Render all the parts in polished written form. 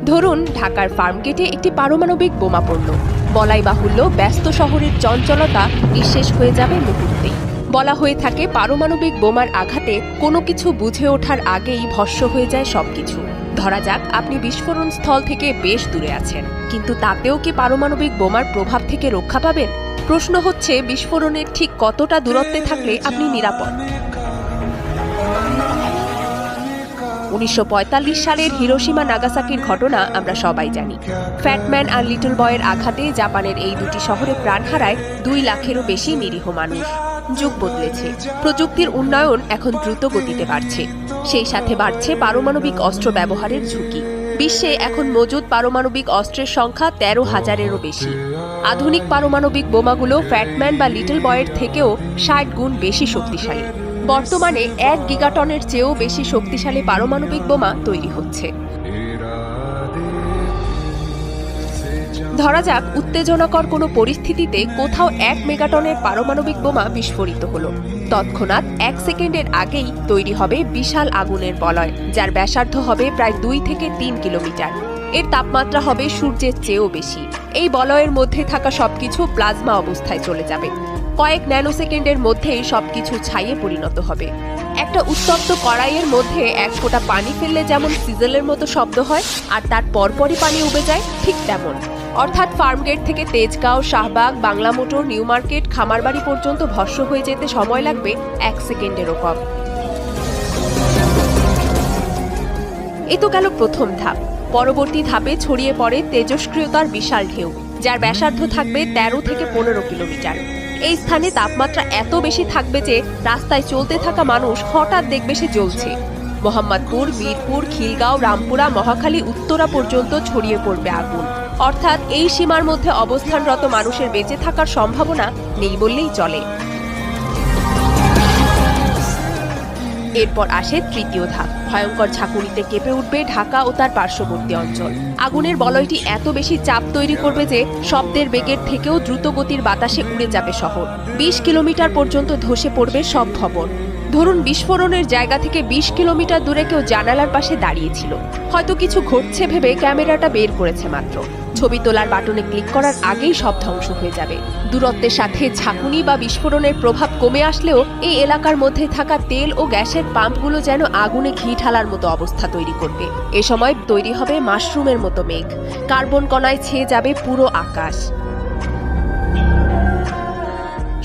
ধরুন ঢাকার ফার্মগেটে একটি পারমাণবিক বোমা পড়ল। বলাই বাহুল্য ব্যস্ত শহরের চঞ্চলতা নিঃশেষ হয়ে যাবে মুহূর্তেই। বলা হয়ে থাকে পারমাণবিক বোমার আঘাতে কোনো কিছু বুঝে ওঠার আগেই ভস্ম হয়ে যায় সবকিছু। ধরা যাক আপনি বিস্ফোরণ স্থল থেকে বেশ দূরে আছেন, কিন্তু তাতেও কি পারমাণবিক বোমার প্রভাব থেকে রক্ষা পাবেন? প্রশ্ন হচ্ছে, বিস্ফোরণের ঠিক কতটা দূরত্বে থাকলে আপনি নিরাপদ? 1945 সালের হিরোশিমা নাগাসাকির ঘটনা আমরা সবাই জানি। ফ্যাটম্যান আর লিটল বয়ের আঘাতে জাপানের এই দুটি শহরে প্রাণ হারায় 2 লাখেরও বেশি নিরীহ মানুষ। যুগ বদলেছে, প্রযুক্তির উন্নয়ন এখন দ্রুত গতিতে বাড়ছে। সেই সাথে বাড়ছে পারমাণবিক অস্ত্র ব্যবহারের ঝুঁকি। বিশ্বে এখন মজুদ পারমাণবিক অস্ত্রের সংখ্যা 13,000-এরও বেশি। আধুনিক পারমাণবিক বোমাগুলো ফ্যাটম্যান বা লিটল বয়ের থেকেও 60 গুণ বেশি শক্তিশালী। বর্তমানে 1 গিগাটনের চেয়েও বেশি শক্তিশালী পারমাণবিক বোমা তৈরি হচ্ছে। ধরা যাক উত্তেজনাকর কোনো পরিস্থিতিতে কোথাও 1 মেগাটনের পারমাণবিক বোমা বিস্ফোরিত হলো। তৎক্ষণাৎ 1 সেকেন্ডের আগেই তৈরি হবে বিশাল আগুনের বলয়, যার ব্যাসার্ধ হবে প্রায় 2 থেকে 3 কিলোমিটার। এর তাপমাত্রা হবে সূর্যের চেয়েও বেশি। এই বলয়ের মধ্যে থাকা সবকিছু প্লাজমা অবস্থায় চলে যাবে। কয়েক ন্যানোসেকেন্ডের মধ্যেই সবকিছু ছাইয়ে পরিণত হবে। একটা উত্তপ্ত কড়াইয়ের মধ্যে 1 ফোঁটা পানি ফেললে যেমন সিজলের মতো শব্দ হয়, আর তার পরপরই পানি উবে যায়, ঠিক তেমন। অর্থাৎ ফার্মগেট থেকে তেজগাঁও, শাহবাগ, বাংলা মোটর, নিউ মার্কেট, খামারবাড়ি পর্যন্ত ভস্ম হয়ে যেতে সময় লাগবে 1 সেকেন্ডেরও কম। এ তো গেল প্রথম ধাপ। পরবর্তী ধাপে ছড়িয়ে পড়ে তেজস্ক্রিয়তার বিশাল ঢেউ, যার ব্যাসার্ধ থাকবে 13 থেকে 15 কিলোমিটার। এই স্থানে তাপমাত্রা এত বেশি থাকবে যে রাস্তায় চলতে থাকা মানুষ হঠাৎ দেখবে সে জ্বলছে। মোহাম্মদপুর, মিরপুর, খিলগাঁও, রামপুরা, মহাখালী, উত্তরা পর্যন্ত ছড়িয়ে পড়বে আগুন। অর্থাৎ এই সীমার মধ্যে অবস্থানরত মানুষের বেঁচে থাকার সম্ভাবনা নেই বললেই চলে। এরপর আসে তৃতীয় ধাপ। ভয়ঙ্কর ঝাঁকুনিতে কেঁপে উঠবে ঢাকা ও তার পার্শ্ববর্তী অঞ্চল। আগুনের বলয়টি এত বেশি চাপ তৈরি করবে যে শব্দের বেগের থেকেও দ্রুত গতির বাতাসে উড়ে যাবে শহর। 20 কিলোমিটার পর্যন্ত ধসে পড়বে সব ভবন। ধরুন বিস্ফোরণের জায়গা থেকে 20 কিলোমিটার দূরে কেউ জানালার পাশে দাঁড়িয়েছিল, হয়তো কিছু ঘটছে ভেবে ক্যামেরাটা বের করেছে মাত্র। ছবি তোলার বাটনে ক্লিক করার আগেই সব ধ্বংস হয়ে যাবে। দূরত্বের সাথে ঝাঁকুনি বা বিস্ফোরণের প্রভাব কমে আসলেও এই এলাকার মধ্যে থাকা তেল ও গ্যাসের পাম্পগুলো যেন আগুনে ঘি ঢালার মতো অবস্থা তৈরি করবে। এ সময় তৈরি হবে মাশরুমের মতো মেঘ। কার্বন কণায় ছেয়ে যাবে পুরো আকাশ।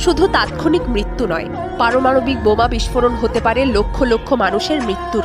শুধু তাৎক্ষণিক মৃত্যু নয়, পারমাণবিক বোমা বিস্ফোরণ হতে পারে লক্ষ লক্ষ মানুষের মৃত্যুর